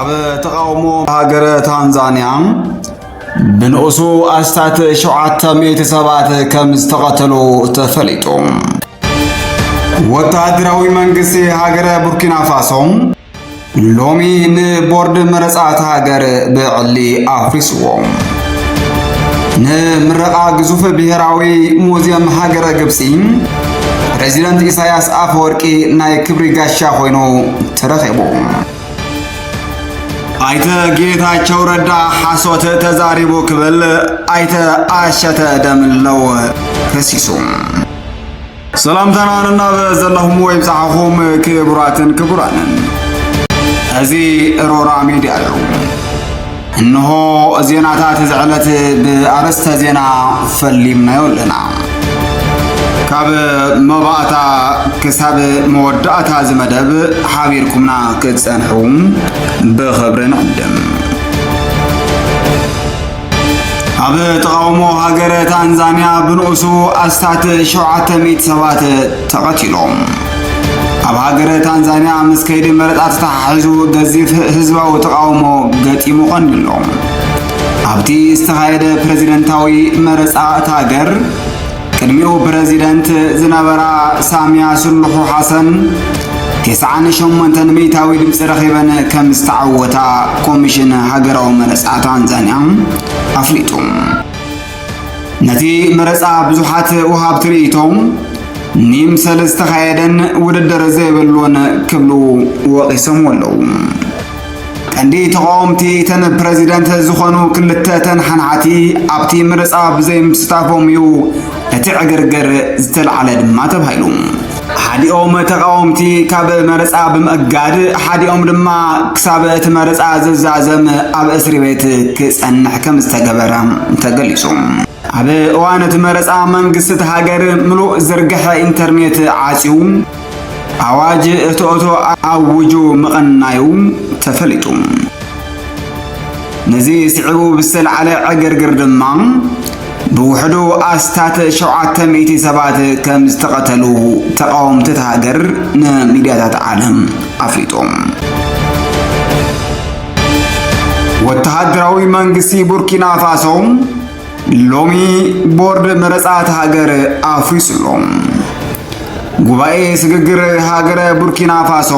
ኣብ ተቃውሞ ሃገረ ታንዛኒያ ብንኡሱ ኣስታት 700 ሰባት ከም ዝተቀተሉ ተፈሊጡ። ወታደራዊ መንግስቲ ሃገረ ቡርኪና ፋሶ ሎሚ ንቦርድ መረጻት ሃገር ብዕሊ ኣፍሪስዎ። ንምረቓ ግዙፍ ብሔራዊ ሙዚየም ሃገረ ግብጺ ፕሬዚደንት ኢሳያስ አፈወርቂ ናይ ክብሪ ጋሻ ኮይኑ ተረኺቡ። አይተ ጌታቸው ረዳ ሓሶት ተዛሪቡ ክብል አይተ ኣሸተ ደምለው ከሲሱ። ሰላምታና በዘለሁም ወይ ብዛሕኹም ክቡራትን ክቡራንን እዚ ሮራ ሚድያ እዩ። እነሆ ዜናታት ዝዕለት ብኣርስተ ዜና ፈሊምናዮ ኣለና። ካብ መባእታ ክሳብ መወዳእታ ዝመደብ ሓቢርኩምና ክትጸንሑ ብኽብሪ ንዕድም። ኣብ ተቃውሞ ሃገረ ታንዛኒያ ብንኡሱ ኣስታት 700 ሰባት ተቐቲሎም። ኣብ ሃገረ ታንዛኒያ ምስ ከይዲ መረጣት ተሓሒዙ ገዚፍ ህዝባዊ ተቃውሞ ገጢሙ ቀኒሎ። ኣብቲ ዝተኻየደ ፕሬዚደንታዊ መረጻት ሃገር ቅድሚኡ ፕሬዚደንት ዝነበራ ሳሚያ ሱሉሑ ሓሰን 98 ሚእታዊ ድምፂ ረኺበን ከም ዝተዓወታ ኮሚሽን ሃገራዊ መረጻ ታንዛኒያ ኣፍሊጡ። ነቲ መረጻ ብዙሓት ወሃብቲ ርእይቶም ንመሰል ዝተኻየደን ውድድር ዘይብሉን ክብሉ ወቂሶም ኣለዉ። ቀንዲ ተቃወምቲ ተን ፕሬዚደንት ዝኾኑ ክልተ ተንሓንሓቲ ኣብቲ ምርጫ ብዘይምስታፎም እዩ እቲ ዕግርግር ዝተለዓለ ድማ ተባሂሉ። ሓዲኦም ተቃወምቲ ካብ መረጻ ብምእጋድ ሓዲኦም ድማ ክሳብ እቲ መረጻ ዝዛዘም ኣብ እስሪ ቤት ክጸንሕ ከም ዝተገበረ ተገሊጹ። ኣብ እዋን እቲ መረጻ መንግስቲ ሃገር ምሉእ ዝርግሐ ኢንተርኔት ዓጺው ኣዋጅ እቶቶ ኣውጁ ምቕናዩ ተፈሊጡ። ነዚ ስዕቡ ብዝተለዓለ ዕግርግር ድማ ብውሕዱ ኣስታት 700 ሰባት ከም ዝተቐተሉ ተቃወምቲ ሃገር ንሚድያታት ዓለም ኣፍሊጦም። ወታደራዊ መንግስቲ ቡርኪና ፋሶ ሎሚ ቦርድ መረጻት ሃገር ኣፍሪስሎም። ጉባኤ ስግግር ሃገረ ቡርኪና ፋሶ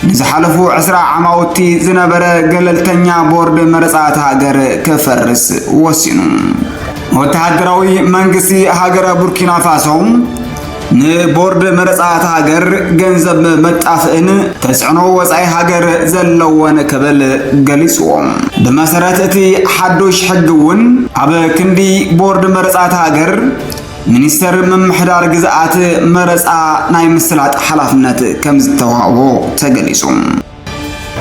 ንዝሓለፉ 10 ዓማውቲ ዝነበረ ገለልተኛ ቦርድ መረጻት ሃገር ከፈርስ ወሲኑ። ወታደራዊ መንግስቲ ሃገረ ቡርኪና ፋሶ ንቦርድ መረጻት ሃገር ገንዘብ መጣፍእን ተጽዕኖ ወጻኢ ሃገር ዘለወን ክብል ገሊጽዎም። ብመሰረት እቲ ሓዱሽ ሕጊ እውን ኣብ ክንዲ ቦርድ መረጻት ሃገር ሚኒስተር ምምሕዳር ግዝኣት መረጻ ናይ ምስላጥ ሓላፍነት ከም ዝተዋህቦ ተገሊጹ።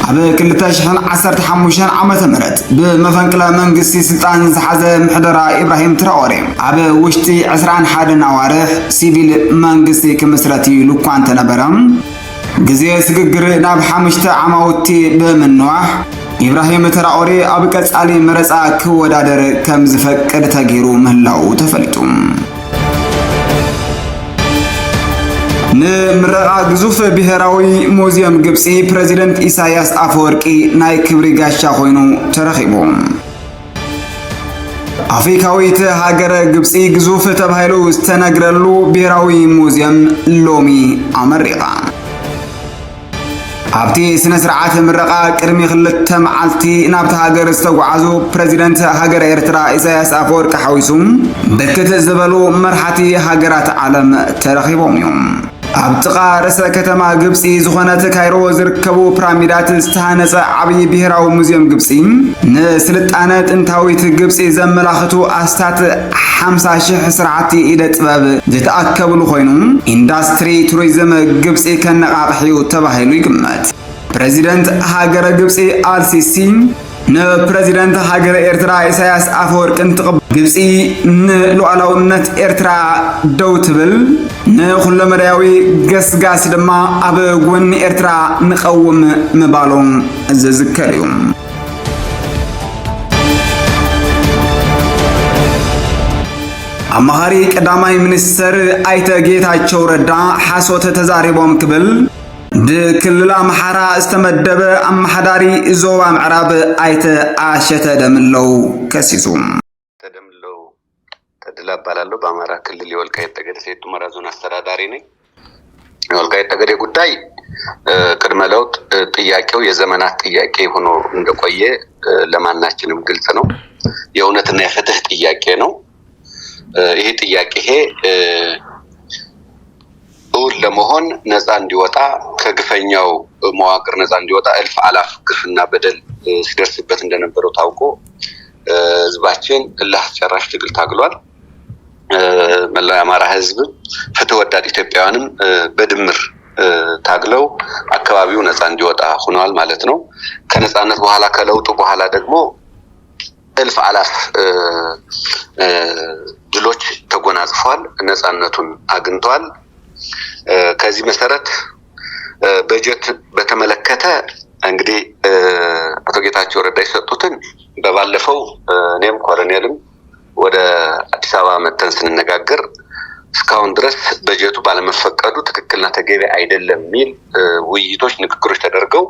ኣብ 2015 ዓመተ ምህረት ብመፈንቅለ መንግስቲ ስልጣን ዝሓዘ ምሕደራ ኢብራሂም ትራኦሬ ኣብ ውሽጢ 21 ኣዋርሕ ሲቪል መንግስቲ ክምስረት ኢሉ እኳ እንተነበረ ግዜ ስግግር ናብ 5 ዓማውቲ ብምንዋሕ ኢብራሂም ትራኦሬ ኣብ ቀጻሊ መረጻ ክወዳደር ከም ዝፈቅድ ተገይሩ ምህላው ተፈሊጡ። ንምረቓ ግዙፍ ብሔራዊ ሙዚየም ግብጺ ፕሬዚደንት ኢሳያስ አፈወርቂ ናይ ክብሪ ጋሻ ኮይኑ ተረኺቡ። አፍሪካዊት ሃገረ ግብጺ ግዙፍ ተባሂሉ ዝተነግረሉ ብሔራዊ ሙዚየም ሎሚ ኣመሪቓ። ኣብቲ ስነ ስርዓት ምረቓ ቅድሚ 2 መዓልቲ ናብቲ ሃገር ዝተጓዓዙ ፕሬዚደንት ሃገረ ኤርትራ ኢሳያስ አፈወርቂ ሓዊሱ ብርክት ዝበሉ መራሕቲ ሃገራት ዓለም ተረኺቦም እዮም። ኣብ ጥቓ ርእሰ ከተማ ግብጺ ዝኾነት ካይሮ ዝርከቡ ፒራሚዳት ዝተሃነጸ ዓብዪ ብሔራዊ ሙዚየም ግብጺ ንስልጣነ ጥንታዊት ግብጺ ዘመላኽቱ ኣስታት 50,000 ስራሕቲ ኢደ ጥበብ ዝተኣከብሉ ኮይኑ ኢንዱስትሪ ቱሪዝም ግብጺ ከነቃቅሕዩ ተባሂሉ ይግመት። ፕሬዚደንት ሃገረ ግብጺ አልሲሲ ንፕሬዚደንት ሃገረ ኤርትራ ኢሳያስ አፈወርቂ ግብጺ ንሉዓላውነት ኤርትራ ደው ትብል ንኹለመዳያዊ ገስጋስ ድማ ኣብ ጎኒ ኤርትራ ንቀውም ምባሎም ዝዝከር እዩ። አማኻሪ ቀዳማይ ሚኒስተር አይተ ጌታቸው ረዳ ሓሶት ተዛሪቦም ክብል بكل أمحرا استمدب أمحداري زوا معراب آيت آشة دملو كسيسوم تدملو تدلاب بالالو بامارا كل اللي والكايت تقدر سيدو مرازون استراداريني والكايت تقدر يقوداي كرمالوت تياكيو يزمانات تياكي هونو اندقوية لما ناشنم قلتنو يونت نيفتح تياكي نو ይሄ ጥያቄ ሁሉ ለመሆን ነፃ እንዲወጣ ከግፈኛው መዋቅር ነፃ እንዲወጣ እልፍ አላፍ ግፍና በደል ሲደርስበት እንደነበረው ታውቆ ህዝባችን ለአስጨራሽ ትግል ታግሏል። መላው አማራ ህዝብ ፍትህ ወዳድ ኢትዮጵያውያንም በድምር ታግለው አካባቢው ነፃ እንዲወጣ ሆኗል ማለት ነው። ከነፃነት በኋላ ከለውጡ በኋላ ደግሞ እልፍ አላፍ ድሎች ተጎናጽፏል፣ ነፃነቱን አግኝቷል። ከዚህ መሰረት በጀት በተመለከተ እንግዲህ አቶ ጌታቸው ረዳ ይሰጡትን በባለፈው እኔም ኮሎኔልም ወደ አዲስ አበባ መተን ስንነጋገር እስካሁን ድረስ በጀቱ ባለመፈቀዱ ትክክልና ተገቢ አይደለም ሚል ውይይቶች ንግግሮች ተደርገው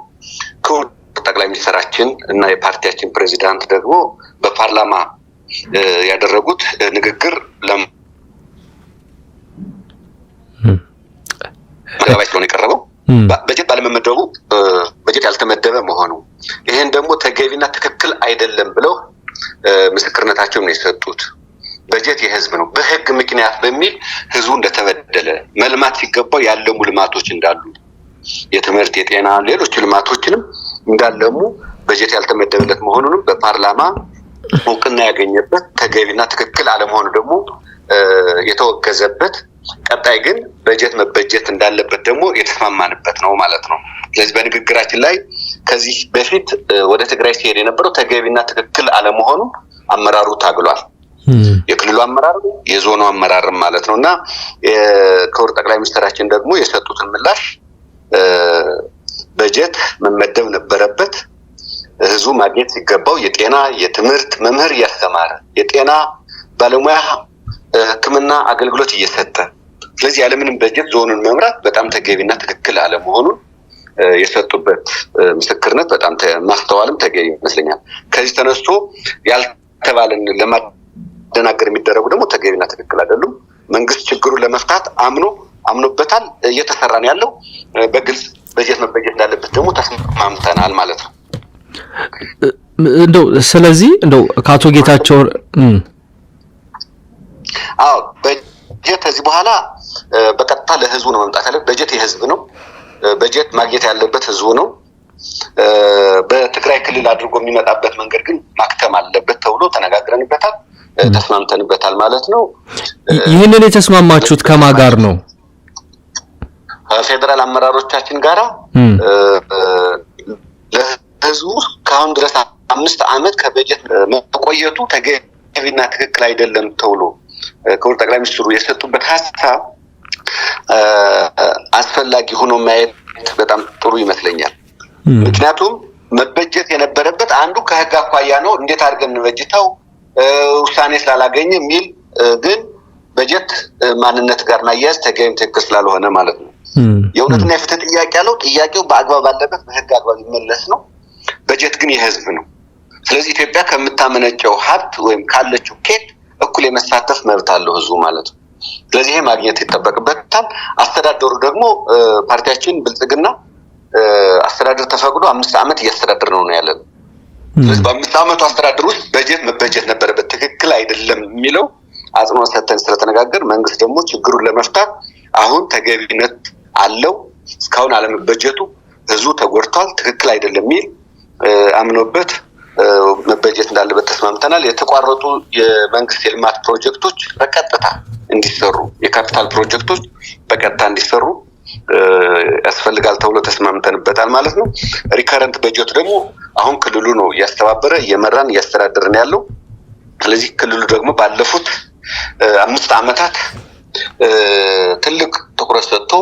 ጠቅላይ ሚኒስትራችን እና የፓርቲያችን ፕሬዚዳንት ደግሞ በፓርላማ ያደረጉት ንግግር ለማጋባሽ ነው የቀረበው። በጀት ባለመመደቡ በጀት ያልተመደበ መሆኑ ይሄን ደግሞ ተገቢና ትክክል አይደለም ብለው ምስክርነታቸውን ነው የሰጡት። በጀት የህዝብ ነው፣ በህግ ምክንያት በሚል ህዝቡ እንደተበደለ መልማት ሲገባው ያለሙ ልማቶች እንዳሉ የትምህርት፣ የጤና፣ ሌሎች ልማቶችንም እንዳለሙ በጀት ያልተመደበለት መሆኑንም በፓርላማ እውቅና ያገኘበት ተገቢና ትክክል አለመሆኑ ደግሞ የተወገዘበት ቀጣይ ግን በጀት መበጀት እንዳለበት ደግሞ የተስማማንበት ነው ማለት ነው። ስለዚህ በንግግራችን ላይ ከዚህ በፊት ወደ ትግራይ ሲሄድ የነበረው ተገቢና ትክክል አለመሆኑ አመራሩ ታግሏል። የክልሉ አመራር የዞኑ አመራር ማለት ነውና ክቡር ጠቅላይ ሚኒስትራችን ደግሞ የሰጡትን ምላሽ በጀት መመደብ ነበረበት፣ ህዝቡ ማግኘት ሲገባው የጤና የትምህርት መምህር እያስተማረ የጤና ባለሙያ ሕክምና አገልግሎት እየሰጠ ስለዚህ ያለምንም በጀት ዞኑን መምራት በጣም ተገቢና ትክክል አለመሆኑን የሰጡበት ምስክርነት በጣም ማስተዋልም ተገቢ ይመስለኛል። ከዚህ ተነስቶ ያልተባለን ለማደናገር የሚደረጉ ደግሞ ተገቢና ትክክል አይደሉም። መንግስት ችግሩን ለመፍታት አምኖበታል፣ እየተሰራ ነው ያለው። በግልጽ በጀት መበጀት እንዳለበት ደግሞ ተስማምተናል ማለት ነው። እንደው ስለዚህ እንደው ካቶ ጌታቸው በጀት ከዚህ በኋላ በቀጥታ ለህዝቡ ነው መምጣት ያለበት። በጀት የህዝብ ነው። በጀት ማግኘት ያለበት ህዝቡ ነው። በትግራይ ክልል አድርጎ የሚመጣበት መንገድ ግን ማክተም አለበት ተብሎ ተነጋግረንበታል፣ ተስማምተንበታል ማለት ነው። ይሄንን የተስማማችሁት ከማን ጋር ነው? ፌደራል አመራሮቻችን ጋራ ለህዝቡ ካሁን ድረስ 5 አመት ከበጀት መቆየቱ ተገቢና ትክክል አይደለም ተብሎ ክቡር ጠቅላይ ሚኒስትሩ የሰጡበት ሐሳብ አስፈላጊ ሆኖ ማየት በጣም ጥሩ ይመስለኛል። ምክንያቱም መበጀት የነበረበት አንዱ ከህግ አኳያ ነው፣ እንዴት አድርገን እንበጅተው ውሳኔ ስላላገኘ ሚል ግን በጀት ማንነት ጋር ማያያዝ ተገቢም ትክክል ስላልሆነ ማለት ነው። የእውነትና የፍትህ ጥያቄ ያለው ጥያቄው በአግባብ ባለበት በህግ አግባብ ይመለስ ነው። በጀት ግን የህዝብ ነው። ስለዚህ ኢትዮጵያ ከምታመነጨው ሀብት ወይም ካለችው ኬት እኩል የመሳተፍ መብት አለው ህዝቡ ማለት ነው። ስለዚህ ይሄ ማግኘት ይጠበቅበታል። አስተዳደሩ ደግሞ ፓርቲያችን ብልጽግና አስተዳደር ተፈቅዶ 5 አመት እያስተዳደር ነው ያለው። ስለዚህ በ5 አመቱ አስተዳደር ውስጥ በጀት መበጀት ነበረበት፣ ትክክል አይደለም የሚለው አጽንኦት ሰጥተን ስለተነጋገር መንግስት ደግሞ ችግሩን ለመፍታት አሁን ተገቢነት አለው። እስካሁን አለመበጀቱ ህዝቡ ተጎድቷል፣ ትክክል አይደለም የሚል አምኖበት መበጀት እንዳለበት ተስማምተናል። የተቋረጡ የመንግስት የልማት ፕሮጀክቶች በቀጥታ እንዲሰሩ፣ የካፒታል ፕሮጀክቶች በቀጥታ እንዲሰሩ ያስፈልጋል ተብሎ ተስማምተንበታል ማለት ነው። ሪከረንት በጀት ደግሞ አሁን ክልሉ ነው እያስተባበረ እየመራን እያስተዳደረን ያለው። ስለዚህ ክልሉ ደግሞ ባለፉት 5 አመታት ትልቅ ትኩረት ሰጥቶ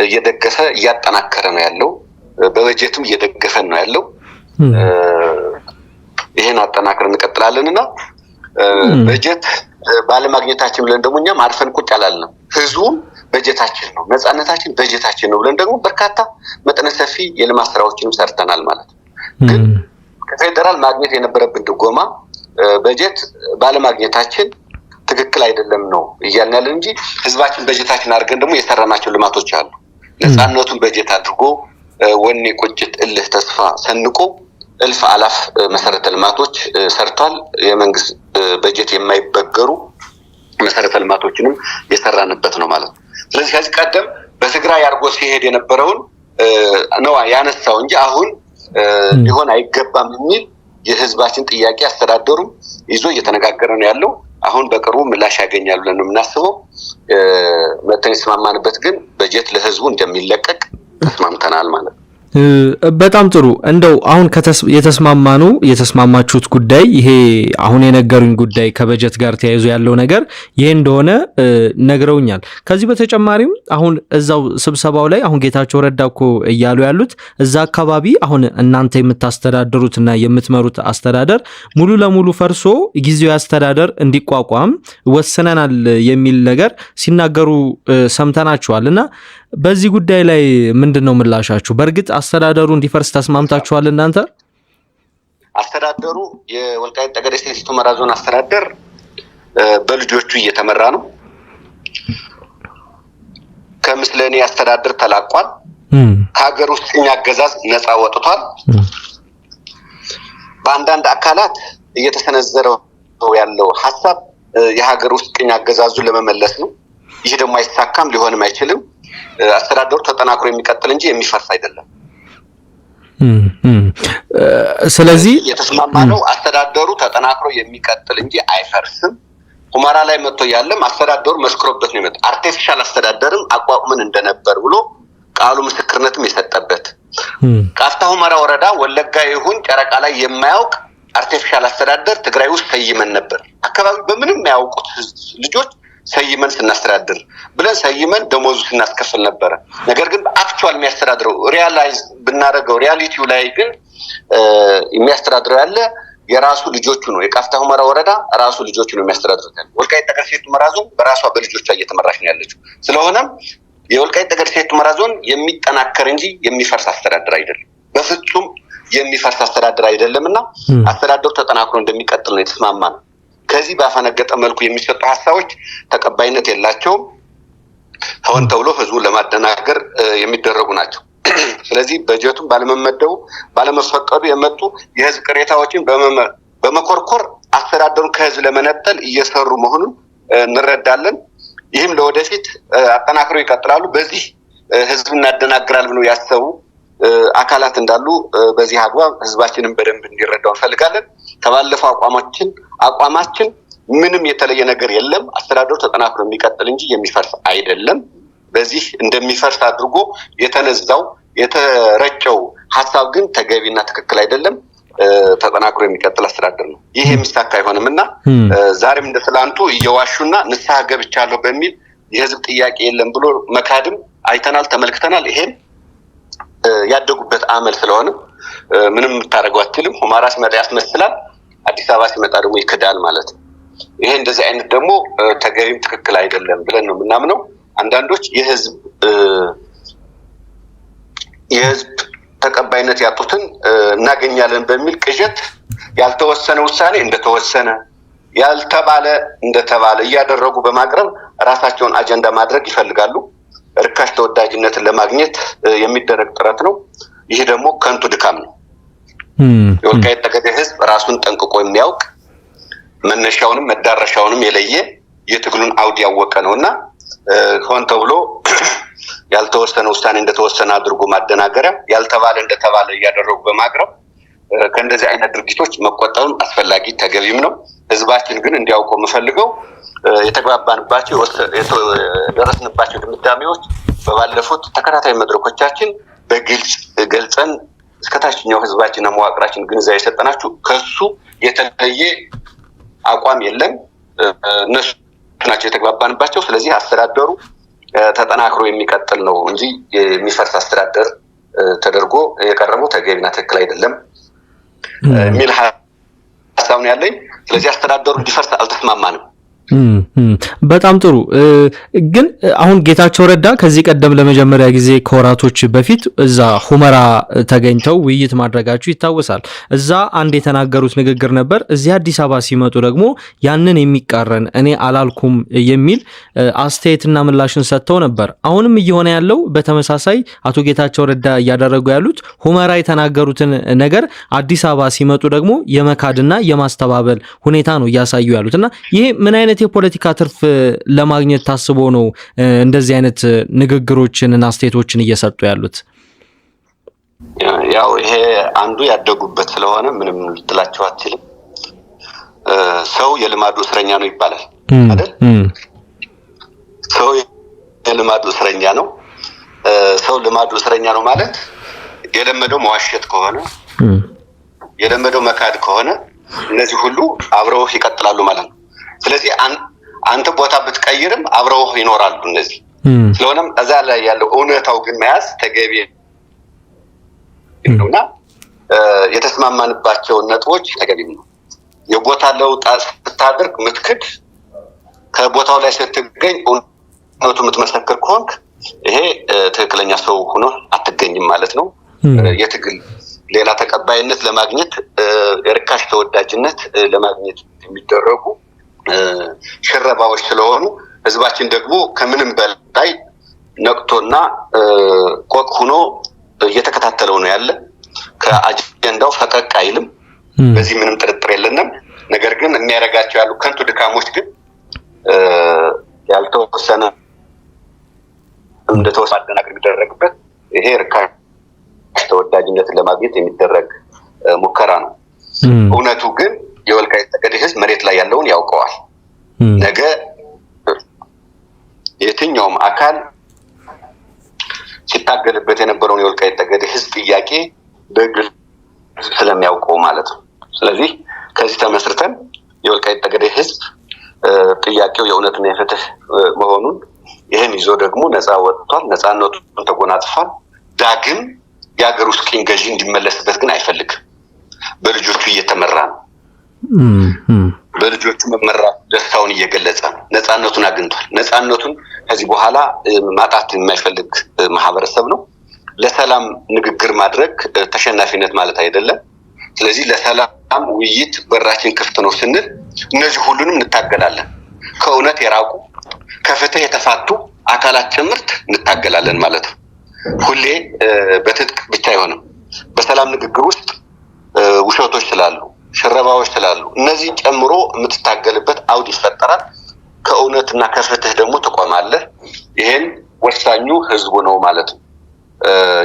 እየደገፈ እያጠናከረ ነው ያለው። በበጀትም እየደገፈን ነው ያለው። ይሄን አጠናክረን እንቀጥላለንና በጀት ባለማግኘታችን ብለን ደግሞ እኛም አርፈን ቁጭ አላልንም። ህዝቡም በጀታችን ነው ነፃነታችን በጀታችን ነው ብለን ደግሞ በርካታ መጠነ ሰፊ የልማት ስራዎችንም ሰርተናል ማለት ነው። ግን ከፌደራል ማግኘት የነበረብን ድጎማ በጀት ባለማግኘታችን ትክክል አይደለም ነው እያልን ያለን እንጂ ህዝባችን በጀታችን አድርገን ደግሞ የሰራናቸው ልማቶች አሉ። ነፃነቱን በጀት አድርጎ ወኔ ቁጭት እልህ ተስፋ ሰንቆ እልፍ አላፍ መሰረተ ልማቶች ሰርቷል። የመንግስት በጀት የማይበገሩ መሰረተ ልማቶችንም የሰራንበት ነው ማለት ነው። ስለዚህ ከዚህ ቀደም በትግራይ አርጎ ሲሄድ የነበረውን ነው ያነሳው እንጂ አሁን ሊሆን አይገባም የሚል የህዝባችን ጥያቄ አስተዳደሩ ይዞ እየተነጋገረ ነው ያለው። አሁን በቅርቡ ምላሽ ያገኛሉ ብለን ነው የምናስበው። መተን የተስማማንበት ግን በጀት ለህዝቡ እንደሚለቀቅ ተስማምተናል ማለት ነው። በጣም ጥሩ። እንደው አሁን የተስማማችሁት ጉዳይ ይሄ አሁን የነገሩኝ ጉዳይ ከበጀት ጋር ተያይዞ ያለው ነገር ይሄ እንደሆነ ነግረውኛል። ከዚህ በተጨማሪም አሁን እዛው ስብሰባው ላይ አሁን ጌታቸው ረዳ እኮ እያሉ ያሉት እዛ አካባቢ አሁን እናንተ የምታስተዳድሩትና የምትመሩት አስተዳደር ሙሉ ለሙሉ ፈርሶ ጊዜያዊ አስተዳደር እንዲቋቋም ወስነናል የሚል ነገር ሲናገሩ ሰምተናችኋልና በዚህ ጉዳይ ላይ ምንድነው ምላሻችሁ? በእርግጥ አስተዳደሩ እንዲፈርስ ተስማምታችኋል እናንተ? አስተዳደሩ የወልቃይት ጠገዴ ሰቲት ሁመራ ዞን አስተዳደር በልጆቹ እየተመራ ነው። ከምስለኔ አስተዳደር ተላቋል። ከሀገር ውስጥ ቅኝ አገዛዝ ነፃ ወጥቷል። በአንዳንድ አካላት እየተሰነዘረው ያለው ሐሳብ የሀገር ውስጥ ቅኝ አገዛዙን ለመመለስ ነው። ይህ ደግሞ አይሳካም፣ ሊሆንም አይችልም። አስተዳደሩ ተጠናክሮ የሚቀጥል እንጂ የሚፈርስ አይደለም። ስለዚህ የተስማማነው አስተዳደሩ ተጠናክሮ የሚቀጥል እንጂ አይፈርስም። ሁመራ ላይ መጥቶ ያለም አስተዳደሩ መስክሮበት ነው የመጣው። አርቲፊሻል አስተዳደርም አቋቁመን እንደነበር ብሎ ቃሉ ምስክርነትም የሰጠበት ቃፍታ ሁመራ ወረዳ ወለጋ ይሁን ጨረቃ ላይ የማያውቅ አርቲፊሻል አስተዳደር ትግራይ ውስጥ ሰይመን ነበር። አካባቢ በምንም የማያውቁት ልጆች ሰይመን ስናስተዳድር ብለን ሰይመን ደሞዙ ስናስከፍል ነበር። ነገር ግን አክቹዋል የሚያስተዳድረው ሪያላይዝ ብናደርገው ሪያሊቲው ላይ ግን የሚያስተዳድረው ያለ የራሱ ልጆቹ ነው። የቃፍታ ሁመራ ወረዳ ራሱ ልጆቹ ነው የሚያስተዳድሩት። ወልቃይት ጠገዴ ሰቲት ሁመራ ዞን በራሷ በልጆቿ እየተመራች ነው ያለችው። ስለሆነም የወልቃይት ጠገዴ ሰቲት ሁመራ ዞን የሚጠናከር እንጂ የሚፈርስ አስተዳደር አይደለም። በፍጹም የሚፈርስ አስተዳደር አይደለምና አስተዳደሩ ተጠናክሮ እንደሚቀጥል ነው የተስማማነው። ከዚህ ባፈነገጠ መልኩ የሚሰጡ ሐሳቦች ተቀባይነት የላቸውም። ሆን ተብሎ ህዝቡን ለማደናገር የሚደረጉ ናቸው። ስለዚህ በጀቱን ባለመመደቡ ባለመፈቀዱ የመጡ የህዝብ ቅሬታዎችን በመኮርኮር አስተዳደሩን ከህዝብ ለመነጠል እየሰሩ መሆኑን እንረዳለን። ይህም ለወደፊት አጠናክረው ይቀጥላሉ። በዚህ ህዝብ እናደናግራል ብለው ያሰቡ አካላት እንዳሉ በዚህ አግባብ ህዝባችንን በደንብ እንዲረዳው እንፈልጋለን። ከባለፈው አቋማችን ምንም የተለየ ነገር የለም። አስተዳደሩ ተጠናክሮ የሚቀጥል እንጂ የሚፈርስ አይደለም። በዚህ እንደሚፈርስ አድርጎ የተነዛው የተረጨው ሐሳብ ግን ተገቢና ትክክል አይደለም። ተጠናክሮ የሚቀጥል አስተዳደር ነው። ይሄ የሚሳካ አይሆንምና ዛሬም እንደ ትላንቱ እየዋሹና ንስሐ ገብቻለሁ በሚል የህዝብ ጥያቄ የለም ብሎ መካድም አይተናል፣ ተመልክተናል። ይሄም ያደጉበት አመል ስለሆነ ምንም የምታደርገው አትልም። ሁመራ ሲመጣ ያስመስላል፣ አዲስ አበባ ሲመጣ ደግሞ ይክዳል ማለት ነው። ይሄ እንደዚህ አይነት ደግሞ ተገቢም ትክክል አይደለም ብለን ነው የምናምነው። አንዳንዶች የህዝብ ተቀባይነት ያጡትን እናገኛለን በሚል ቅዠት ያልተወሰነ ውሳኔ እንደተወሰነ ያልተባለ እንደተባለ እያደረጉ በማቅረብ ራሳቸውን አጀንዳ ማድረግ ይፈልጋሉ። ርካሽ ተወዳጅነትን ለማግኘት የሚደረግ ጥረት ነው። ይሄ ደግሞ ከንቱ ድካም ነው። የወልቃይት ጠገዴ ህዝብ ራሱን ጠንቅቆ የሚያውቅ መነሻውንም መዳረሻውንም የለየ የትግሉን አውድ ያወቀ ነውና ሆን ተብሎ ያልተወሰነ ውሳኔ እንደተወሰነ አድርጎ ማደናገሪያ ያልተባለ እንደተባለ እያደረጉ በማቅረብ ከእንደዚህ አይነት ድርጊቶች መቆጠብም አስፈላጊ ተገቢም ነው። ህዝባችን ግን እንዲያውቀው የምፈልገው የተግባባንባቸው የደረስንባቸው ድምዳሜዎች በባለፉት ተከታታይ መድረኮቻችን በግልጽ ገልጸን እስከታችኛው ህዝባችንና መዋቅራችን ግንዛቤ የሰጠናችሁ ከሱ የተለየ አቋም የለም። እነሱ ናቸው የተግባባንባቸው። ስለዚህ አስተዳደሩ ተጠናክሮ የሚቀጥል ነው እንጂ የሚፈርስ አስተዳደር ተደርጎ የቀረበው ተገቢና ትክክል አይደለም የሚል ሀሳብ ነው ያለኝ። ስለዚህ አስተዳደሩ እንዲፈርስ አልተስማማንም። በጣም ጥሩ። ግን አሁን ጌታቸው ረዳ ከዚህ ቀደም ለመጀመሪያ ጊዜ ከወራቶች በፊት እዛ ሁመራ ተገኝተው ውይይት ማድረጋቸው ይታወሳል። እዛ አንድ የተናገሩት ንግግር ነበር። እዚህ አዲስ አበባ ሲመጡ ደግሞ ያንን የሚቃረን እኔ አላልኩም የሚል አስተያየትና ምላሽን ሰጥተው ነበር። አሁንም እየሆነ ያለው በተመሳሳይ አቶ ጌታቸው ረዳ እያደረጉ ያሉት ሁመራ የተናገሩትን ነገር አዲስ አበባ ሲመጡ ደግሞ የመካድና የማስተባበል ሁኔታ ነው እያሳዩ ያሉትና ይሄ ምን አይነት የፖለቲካ ትርፍ ለማግኘት ታስቦ ነው እንደዚህ አይነት ንግግሮችንና አስተያየቶችን እየሰጡ ያሉት? ያው ይሄ አንዱ ያደጉበት ስለሆነ ምንም ልትላቸው አትችልም። ሰው የልማዱ እስረኛ ነው ይባላል አይደል? ሰው የልማዱ እስረኛ ነው። ሰው ልማዱ እስረኛ ነው ማለት የለመደው መዋሸት ከሆነ የለመደው መካድ ከሆነ እነዚህ ሁሉ አብረው ይቀጥላሉ ማለት ነው። ስለዚህ አንተ ቦታ ብትቀይርም አብረው ይኖራሉ እነዚህ። ስለሆነም እዛ ላይ ያለው እውነታው ግን መያዝ ተገቢ ነውና የተስማማንባቸው ነጥቦች ተገቢ ነው። የቦታ ለውጥ ስታደርግ ምትክድ ከቦታው ላይ ስትገኝ እውነቱ የምትመሰክር ከሆንክ ይሄ ትክክለኛ ሰው ሆኖ አትገኝም ማለት ነው። የትግል ሌላ ተቀባይነት ለማግኘት የርካሽ ተወዳጅነት ለማግኘት የሚደረጉ ሽረባዎች ስለሆኑ ህዝባችን ደግሞ ከምንም በላይ ነቅቶና ቆቅ ሆኖ እየተከታተለው ነው ያለ። ከአጀንዳው ፈቀቅ አይልም። በዚህ ምንም ጥርጥር የለንም። ነገር ግን የሚያደርጋቸው ያሉ ከንቱ ድካሞች ግን ያልተወሰነ እንደተወሰነ አደናቅር የሚደረግበት ይሄ ርካሽ ተወዳጅነትን ለማግኘት የሚደረግ ሙከራ ነው። እውነቱ ግን የወልቃይት ጠገዴ ህዝብ መሬት ላይ ያለውን ያውቀዋል። ነገ የትኛውም አካል ሲታገልበት የነበረውን የወልቃይት ጠገዴ ህዝብ ጥያቄ በግልጽ ስለሚያውቀው ማለት ነው። ስለዚህ ከዚህ ተመስርተን የወልቃይት ጠገዴ ህዝብ ጥያቄው የእውነትና የፍትህ መሆኑን ይህን ይዞ ደግሞ ነፃ ወጥቷል፣ ነፃነቱን ተጎናጽፏል። ዳግም የሀገር ውስጥ ቅኝ ገዢ እንዲመለስበት ግን አይፈልግም። በልጆቹ እየተመራ ነው። በልጆቹ መመራት ደስታውን እየገለጸ ነው። ነፃነቱን አግኝቷል። ነፃነቱን ከዚህ በኋላ ማጣት የማይፈልግ ማህበረሰብ ነው። ለሰላም ንግግር ማድረግ ተሸናፊነት ማለት አይደለም። ስለዚህ ለሰላም ውይይት በራችን ክፍት ነው ስንል እነዚህ ሁሉንም እንታገላለን። ከእውነት የራቁ ከፍትህ የተፋቱ አካላት ጭምርት እንታገላለን ማለት ነው። ሁሌ በትጥቅ ብቻ አይሆንም። በሰላም ንግግር ውስጥ ውሸቶች ስላሉ፣ ሽረባዎች ስላሉ እነዚህ ጨምሮ የምትታገልበት አውድ ይፈጠራል። ከእውነትና ከፍትህ ደግሞ ትቆማለህ። ይሄን ወሳኙ ህዝቡ ነው ማለት ነው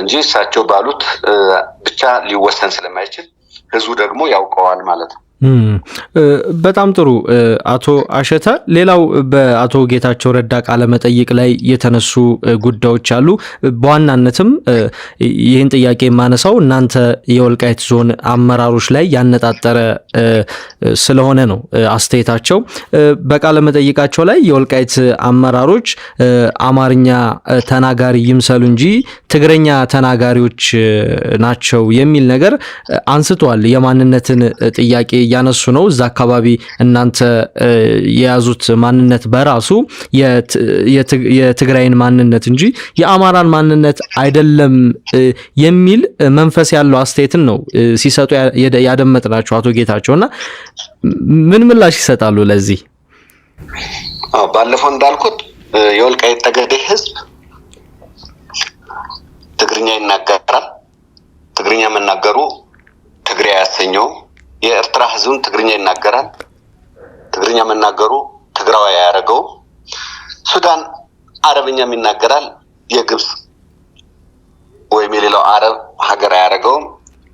እንጂ እሳቸው ባሉት ብቻ ሊወሰን ስለማይችል ህዝቡ ደግሞ ያውቀዋል ማለት ነው። በጣም ጥሩ አቶ አሸተ፣ ሌላው በአቶ ጌታቸው ረዳ ቃለ መጠይቅ ላይ የተነሱ ጉዳዮች አሉ። በዋናነትም ይህን ጥያቄ የማነሳው እናንተ የወልቃይት ዞን አመራሮች ላይ ያነጣጠረ ስለሆነ ነው። አስተያየታቸው በቃለ መጠይቃቸው ላይ የወልቃይት አመራሮች አማርኛ ተናጋሪ ይምሰሉ እንጂ ትግረኛ ተናጋሪዎች ናቸው የሚል ነገር አንስተዋል። የማንነትን ጥያቄ ያነሱ ነው። እዛ አካባቢ እናንተ የያዙት ማንነት በራሱ የትግራይን ማንነት እንጂ የአማራን ማንነት አይደለም የሚል መንፈስ ያለው አስተያየትን ነው ሲሰጡ ያደመጥናቸው አቶ ጌታቸውና ምን ምላሽ ይሰጣሉ ለዚህ? ባለፈው እንዳልኩት የወልቃይት ጠገዴ ህዝብ ትግርኛ ይናገራል። ትግርኛ መናገሩ ትግራይ ያሰኘውም። የኤርትራ ህዝብን ትግርኛ ይናገራል። ትግርኛ መናገሩ ትግራዋይ ያያረገው። ሱዳን አረብኛም ይናገራል። የግብጽ ወይም የሌላው አረብ ሀገር ያያረገውም።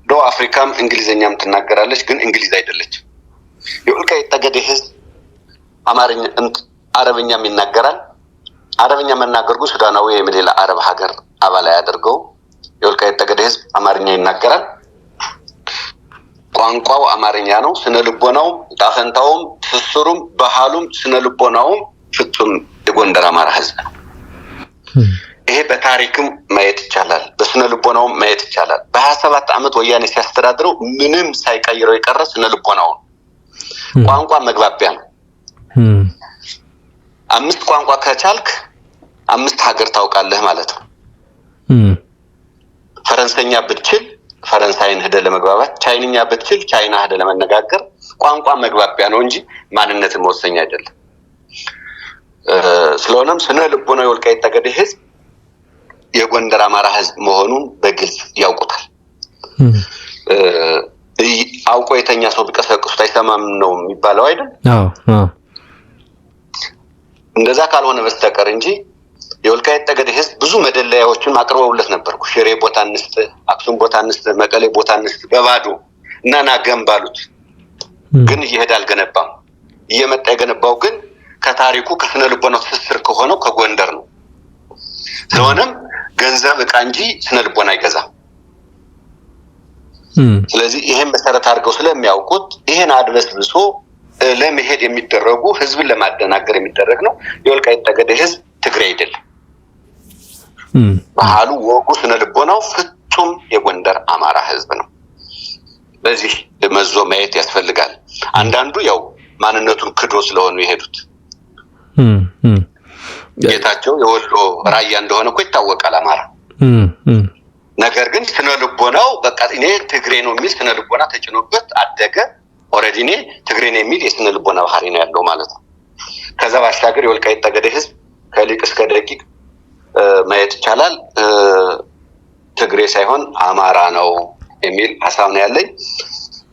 ደቡብ አፍሪካም እንግሊዘኛም ትናገራለች፣ ግን እንግሊዝ አይደለችም። የወልቃይት ጠገዴ ህዝብ አማርኛ አረብኛም ይናገራል። አረብኛ መናገሩ ሱዳናዊ ወይም ሌላ አረብ ሀገር አባል ያደርገው። የወልቃይት ጠገዴ ህዝብ አማርኛ ይናገራል። ቋንቋው አማርኛ ነው። ስነ ልቦናውም ጣፈንታውም ትስስሩም ባህሉም ስነ ልቦናውም ፍጹም የጎንደር አማራ ህዝብ ነው። ይሄ በታሪክም ማየት ይቻላል፣ በስነ ልቦናውም ማየት ይቻላል። በ27 ዓመት ወያኔ ሲያስተዳድረው ምንም ሳይቀይረው የቀረ ስነ ልቦናው ቋንቋ መግባቢያ ነው። 5 ቋንቋ ከቻልክ 5 ሀገር ታውቃለህ ማለት ነው። ፈረንሳይኛ ብትችል ፈረንሳይን ሄደ ለመግባባት፣ ቻይንኛ ብትችል ቻይና ሄደ ለመነጋገር ቋንቋ መግባቢያ ነው እንጂ ማንነትን መወሰኛ አይደለም። ስለሆነም ስነ ልቦና የወልቃይት ጠገዴ ህዝብ የጎንደር አማራ ህዝብ መሆኑን በግልጽ ያውቁታል። አውቆ የተኛ ሰው ቢቀሰቅሱት አይሰማም ነው የሚባለው አይደል? እንደዛ ካልሆነ በስተቀር እንጂ የወልቃይት ጠገዴ ህዝብ ብዙ መደለያዎችን አቅርበውለት ነበር። ሽሬ ቦታ እንስጥ፣ አክሱም ቦታ እንስጥ፣ መቀሌ ቦታ እንስጥ በባዶ እና ናገም ባሉት ግን እየሄደ አልገነባም። እየመጣ የገነባው ግን ከታሪኩ ከስነ ልቦናው ትስስር ከሆነው ከጎንደር ነው። ስለሆነም ገንዘብ ዕቃ እንጂ ስነ ልቦና አይገዛም። ስለዚህ ይሄን መሰረት አድርገው ስለሚያውቁት ይሄን አድበስብሶ ለመሄድ የሚደረጉ ህዝብን ለማደናገር የሚደረግ ነው። የወልቃይት ጠገዴ ህዝብ ትግራይ አይደለም። ባህሉ፣ ወጉ፣ ስነ ልቦናው ፍጹም የጎንደር አማራ ህዝብ ነው። በዚህ መዞ ማየት ያስፈልጋል። አንዳንዱ ያው ማንነቱን ክዶ ስለሆኑ የሄዱት ጌታቸው የወሎ ራያ እንደሆነ እኮ ይታወቃል አማራ። ነገር ግን ስነ ልቦናው በቃ እኔ ትግሬ ነው የሚል ስነ ልቦና ተጭኖበት አደገ። ኦሬዲ እኔ ትግሬ ነው የሚል የስነ ልቦና ባህሪ ነው ያለው ማለት ነው። ከዛ ባሻገር የወልቃይት ጠገዴ ህዝብ ከሊቅ እስከ ደቂቅ ማየት ይቻላል ትግሬ ሳይሆን አማራ ነው የሚል ሐሳብ ነው ያለኝ።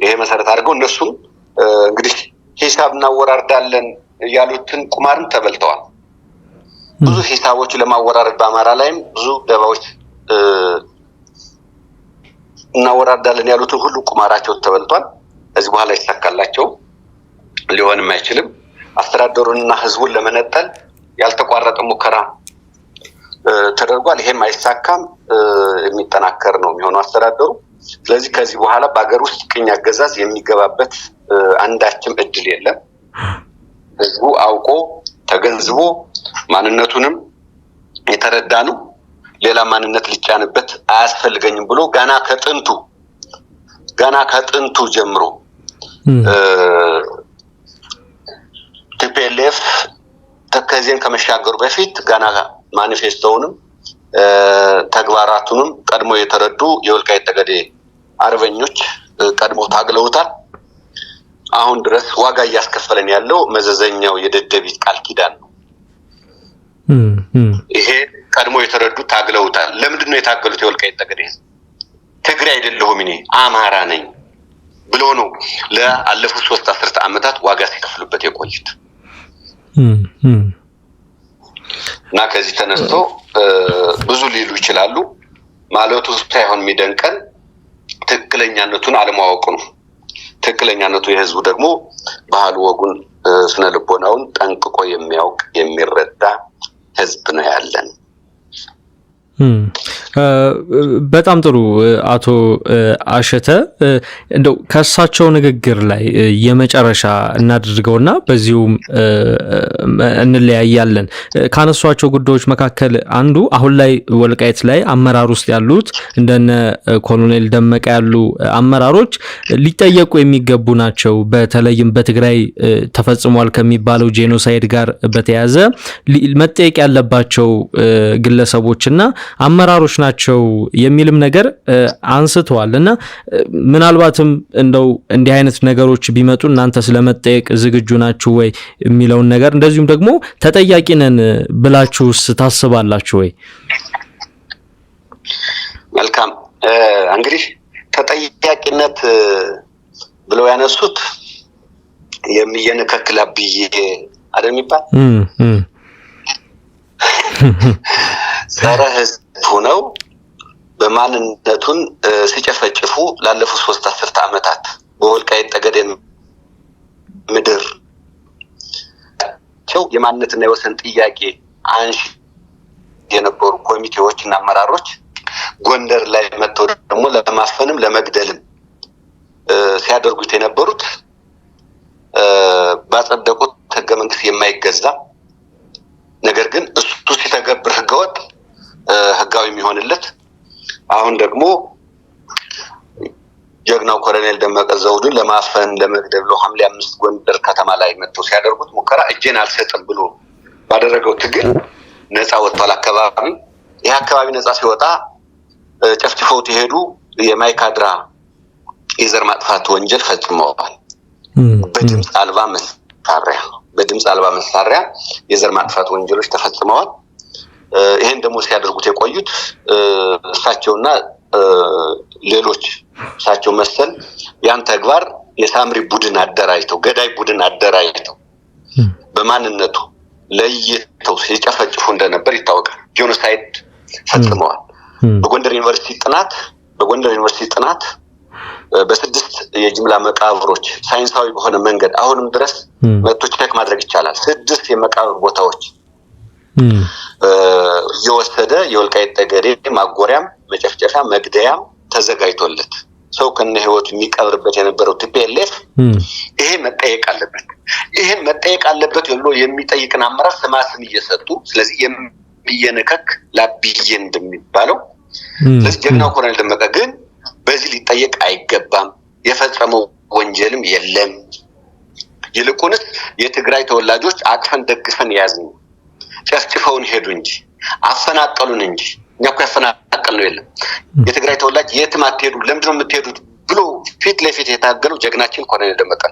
ይሄ መሰረት አድርገው እነሱም እንግዲህ ሂሳብ እናወራርዳለን ያሉትን ቁማርን ተበልተዋል። ብዙ ሂሳቦች ለማወራረድ በአማራ ላይም ብዙ ደባዎች እናወራርዳለን ያሉትን ሁሉ ቁማራቸው ተበልቷል። እዚህ በኋላ ይሳካላቸው ሊሆንም አይችልም። አስተዳደሩንና ህዝቡን ለመነጠል ያልተቋረጠ ሙከራ ተደርጓል። ይሄም አይሳካም፣ የሚጠናከር ነው የሚሆነው አስተዳደሩ። ስለዚህ ከዚህ በኋላ በአገር ውስጥ ቅኝ አገዛዝ የሚገባበት አንዳችም እድል የለም። ህዝቡ አውቆ ተገንዝቦ ማንነቱንም የተረዳ ነው። ሌላ ማንነት ሊጫንበት አያስፈልገኝም ብሎ ገና ከጥንቱ ጀምሮ ቲፒኤልኤፍ ተከዜን ከመሻገሩ በፊት ገና ማኒፌስቶውንም ተግባራቱንም ቀድሞ የተረዱ የወልቃይት ጠገዴ አርበኞች ቀድሞ ታግለውታል። አሁን ድረስ ዋጋ እያስከፈለን ያለው መዘዘኛው የደደቢት ቃል ኪዳን ነው። ይሄ ቀድሞ የተረዱ ታግለውታል። ለምንድን ነው የታገሉት? የወልቃይት ጠገዴ ህዝብ ትግሬ አይደለሁም እኔ አማራ ነኝ ብሎ ነው ለአለፉት 3 አስርተ ዓመታት ዋጋ ሲከፍሉበት የቆዩት። እና ከዚህ ተነስቶ ብዙ ሊሉ ይችላሉ ማለቱ ሳይሆን የሚደንቀን ትክክለኛነቱን አለማወቁ ነው። ትክክለኛነቱ የህዝቡ ደግሞ ባህሉ፣ ወጉን፣ ስነ ልቦናውን ጠንቅቆ የሚያውቅ የሚረዳ ህዝብ ነው ያለን። በጣም ጥሩ አቶ አሸተ፣ እንደው ከእሳቸው ንግግር ላይ የመጨረሻ እናድርገውና በዚሁም እንለያያለን። ካነሷቸው ጉዳዮች መካከል አንዱ አሁን ላይ ወልቃይት ላይ አመራር ውስጥ ያሉት እንደነ ኮሎኔል ደመቀ ያሉ አመራሮች ሊጠየቁ የሚገቡ ናቸው። በተለይም በትግራይ ተፈጽሟል ከሚባለው ጄኖሳይድ ጋር በተያያዘ መጠየቅ ያለባቸው ግለሰቦችና አመራሮች ናቸው የሚልም ነገር አንስተዋል። እና ምናልባትም እንደው እንዲህ አይነት ነገሮች ቢመጡ እናንተ ስለመጠየቅ ዝግጁ ናችሁ ወይ የሚለውን ነገር፣ እንደዚሁም ደግሞ ተጠያቂ ነን ብላችሁስ ታስባላችሁ ወይ? መልካም እንግዲህ ተጠያቂነት ብለው ያነሱት የሚየነከክላብዬ አይደል የሚባል ጸረ ህዝብ ሆነው በማንነቱን ሲጨፈጭፉ ላለፉት 3 አስርተ ዓመታት በወልቃይት ጠገዴ ምድር የማንነትና የወሰን ጥያቄ አንሺ የነበሩ ኮሚቴዎችና አመራሮች ጎንደር ላይ መጥተው ደግሞ ለማፈንም ለመግደልም ሲያደርጉት የነበሩት ባጸደቁት ህገ መንግስት የማይገዛ ነገር ግን እሱ ሲተገብር ህገወጥ ህጋዊ የሚሆንለት አሁን ደግሞ ጀግናው ኮሎኔል ደመቀ ዘውዱን ለማፈን ለመግደል ሐምሌ 5 ጎንደር ከተማ ላይ መጥተው ሲያደርጉት ሙከራ እጄን አልሰጥም ብሎ ባደረገው ትግል ነፃ ወጥቷል አካባቢ። ይህ አካባቢ ነፃ ሲወጣ ጨፍጭፈውት የሄዱ የማይካድራ የዘር ማጥፋት ወንጀል ፈጽመዋል። በድምፅ አልባ መሳሪያ የዘር ማጥፋት ወንጀሎች ተፈጽመዋል። ይሄን ደግሞ ሲያደርጉት የቆዩት እሳቸውና ሌሎች እሳቸው መሰል ያን ተግባር የሳምሪ ቡድን አደራጅተው ገዳይ ቡድን አደራጅተው በማንነቱ ለይተው ሲጨፈጭፉ እንደነበር ይታወቃል። ጄኖሳይድ ፈጽመዋል። በጎንደር ዩኒቨርሲቲ ጥናት በስድስት የጅምላ መቃብሮች ሳይንሳዊ በሆነ መንገድ አሁንም ድረስ መጥቶ ቼክ ማድረግ ይቻላል። 6 የመቃብር ቦታዎች እየወሰደ የወልቃይት ጠገዴ ማጎሪያም መጨፍጨፊያ መግደያም ተዘጋጅቶለት ሰው ከነ ህይወቱ የሚቀብርበት የነበረው ቲፒኤልኤፍ ይሄ መጠየቅ አለበት ብሎ የሚጠይቅን አመራር ስም እየሰጡ ስለዚህ የሚየነከክ ላብዬ እንደሚባለው ስለዚህ ጀግናው ኮሎኔል ደመቀ ግን በዚህ ሊጠየቅ አይገባም። የፈጸመው ወንጀልም የለም። ይልቁንስ የትግራይ ተወላጆች አቅፈን ደግፈን ያዝን ጨፍጭፈውን ሄዱ እንጂ አፈናቀሉን እንጂ እኛ እኮ ያፈናቀል ነው የለም። የትግራይ ተወላጅ የትም አትሄዱ ለምንድን ነው የምትሄዱት ብሎ ፊት ለፊት የታገለው ጀግናችን ኮሎኔል ደመቀ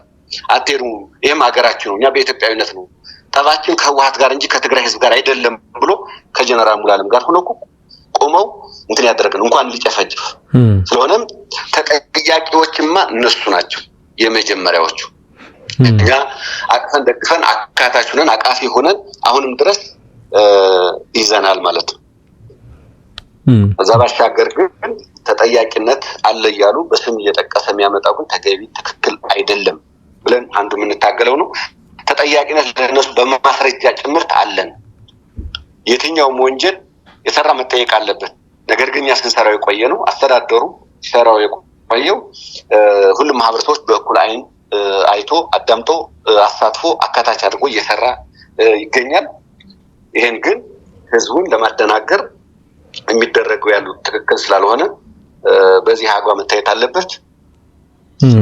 አትሄዱ ይሄም ሀገራችን ነው እኛ በኢትዮጵያዊነት ነው ጠባችን ከህወሓት ጋር እንጂ ከትግራይ ህዝብ ጋር አይደለም ብሎ ከጀነራል ሙሉዓለም ጋር ሆኖ ቆመው እንትን ያደረገን እንኳን ሊጨፈጭፍ ስለሆነም ተጠያቂዎችማ እነሱ ናቸው የመጀመሪያዎቹ። እኛ አቅፈን ደግፈን አካታች ሆነን አቃፊ ሆነን አሁንም ድረስ ይዘናል ማለት ነው። እዛ ባሻገር ግን ተጠያቂነት አለ እያሉ በስም እየጠቀሰ የሚያመጣው ግን ተገቢ ትክክል አይደለም ብለን አንዱ የምንታገለው ነው። ተጠያቂነት ለነሱ በማስረጃ ጭምርት አለን። የትኛውም ወንጀል የሰራ መጠየቅ አለበት። ነገር ግን ያስንሰራው የቆየ ነው አስተዳደሩ ሰራው የቆየው ሁሉም ማህበረሰቦች በእኩል አይን አይቶ አዳምጦ አሳትፎ አካታች አድርጎ እየሰራ ይገኛል። ይሄን ግን ህዝቡን ለማደናገር የሚደረገው ያሉ ትክክል ስላልሆነ በዚህ አጓ መታየት አለበት።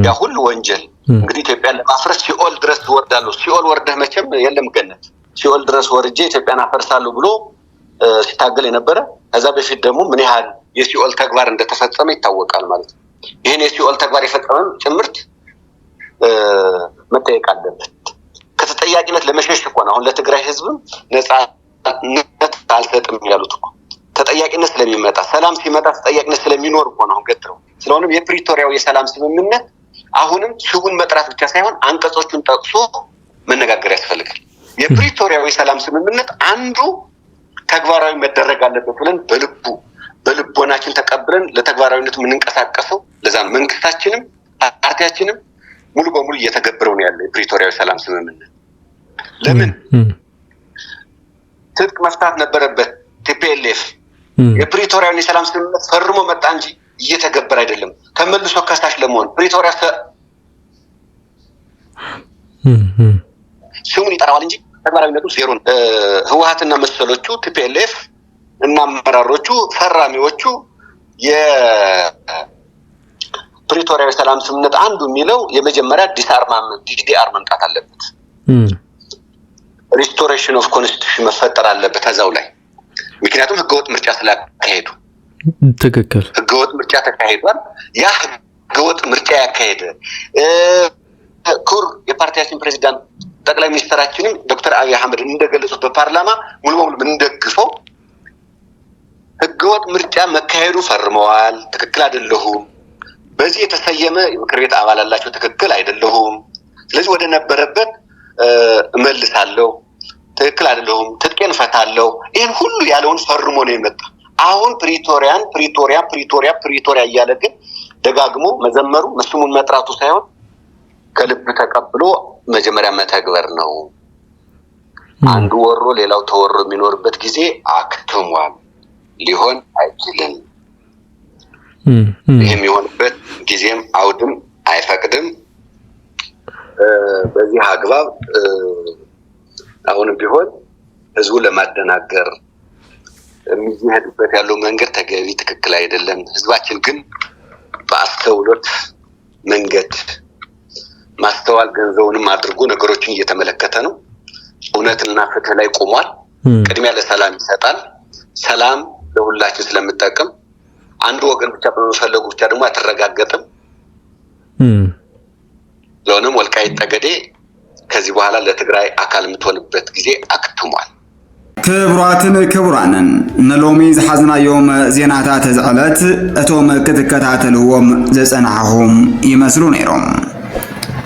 ያ ሁሉ ወንጀል እንግዲህ ኢትዮጵያን ለማፍረስ ሲኦል ድረስ ወርዳለሁ ሲኦል ወርደህ መቼም የለም ገነት ሲኦል ድረስ ወርጄ ኢትዮጵያን አፈርሳለሁ ብሎ ሲታገል የነበረ ከዛ በፊት ደግሞ ምን ያህል የሲኦል ተግባር እንደተፈጸመ ይታወቃል ማለት ነው። ይሄን የሲኦል ተግባር የፈጸመም ጭምርት መጠየቅ አለበት። ከተጠያቂነት ለመሸሽ እኮ ነው አሁን ለትግራይ ህዝብም ነፃነት አልሰጥም ያሉት እኮ ተጠያቂነት ስለሚመጣ ሰላም ሲመጣ ተጠያቂነት ስለሚኖር እኮ ነው ገትረው። ስለሆነም የፕሪቶሪያው የሰላም ስምምነት አሁንም ስሙን መጥራት ብቻ ሳይሆን አንቀጾቹን ጠቅሶ መነጋገር ያስፈልጋል። የፕሪቶሪያው የሰላም ስምምነት አንዱ ተግባራዊ መደረግ አለበት ብለን በልቦናችን ተቀብለን ለተግባራዊነት የምንንቀሳቀሰው ለዛ ነው። መንግስታችንም ፓርቲያችንም ሙሉ በሙሉ እየተገበረው ነው ያለው የፕሪቶሪያው የሰላም ስምምነት። ለምን ትጥቅ መፍታት ነበረበት ቲፒኤልኤፍ የፕሪቶሪያውን የሰላም ስምምነት ፈርሞ መጣ እንጂ እየተገበረ አይደለም። ተመልሶ ከሳሽ ለመሆን ፕሪቶሪያ ስሙን ይጠራዋል እንጂ ተግባራዊነቱ ዜሮ ነው። ህወሓትና መሰሎቹ ቲፒኤልኤፍ እና አመራሮቹ ፈራሚዎቹ የፕሪቶሪያ የሰላም ስምምነት አንዱ የሚለው የመጀመሪያ ዲዲአር መምጣት አለበት። ሪስቶሬሽን ኦፍ ኮንስቲቱሽን መፈጠር አለበት እዛው ላይ። ምክንያቱም ህገወጥ ምርጫ ስላካሄዱ ትክክል ህገወጥ ምርጫ ተካሂዷል። ያ ህገወጥ ምርጫ ያካሄደ ኩር የፓርቲያችን ፕሬዝዳንት ጠቅላይ ሚኒስትራችንም ዶክተር አብይ አህመድ እንደገለጹት በፓርላማ ሙሉ በሙሉ እንደግፈው ህገወጥ ምርጫ መካሄዱ ፈርመዋል። ትክክል አይደለሁም። በዚህ የተሰየመ የምክር ቤት አባል አላቸው። ትክክል አይደለሁም። ስለዚህ ወደ ነበረበት እመልሳለሁ። ትክክል አይደለሁም። ትጥቄን ፈታለሁ። ይሄን ሁሉ ያለውን ፈርሞ ነው የመጣ። አሁን ፕሪቶሪያ እያለ ግን ደጋግሞ መዘመሩ መስሙን መጥራቱ ሳይሆን ከልብ ተቀብሎ መጀመሪያ መተግበር ነው። አንዱ ወሮ ሌላው ተወሮ የሚኖርበት ጊዜ አክትሟል። ሊሆን አይችልም። ይሄም የሆነበት ጊዜም አውድም አይፈቅድም። በዚህ አግባብ አሁንም ቢሆን ህዝቡ ለማደናገር የሚሄድበት ያለው መንገድ ተገቢ ትክክል አይደለም። ህዝባችን ግን በአስተውሎት መንገድ ማስተዋል ገንዘቡንም አድርጎ ነገሮችን እየተመለከተ ነው። እውነትና ፍትህ ላይ ቆሟል። ቅድሚያ ለሰላም ይሰጣል። ሰላም ለሁላችን ስለምጠቅም አንዱ ወገን ብቻ በመፈለጉ ብቻ ደግሞ አትረጋገጥም። ለሆነም ወልቃይት ጠገዴ ከዚህ በኋላ ለትግራይ አካል የምትሆንበት ጊዜ አክትሟል። ክቡራትን ክቡራንን ንሎሚ ዝሓዝናዮም ዜናታት ዝዕለት እቶም ክትከታተልዎም ዘጸናሕኹም ይመስሉ ነይሮም።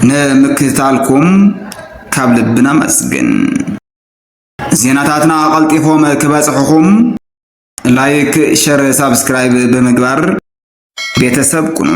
ንምክትታልኩም ካብ ልብና መስግን። ዜናታትና ቀልጢፎም ክበጽሑኹም ላይክ፣ ሸር፣ ሳብስክራይብ ብምግባር ቤተሰብ ኩኑ።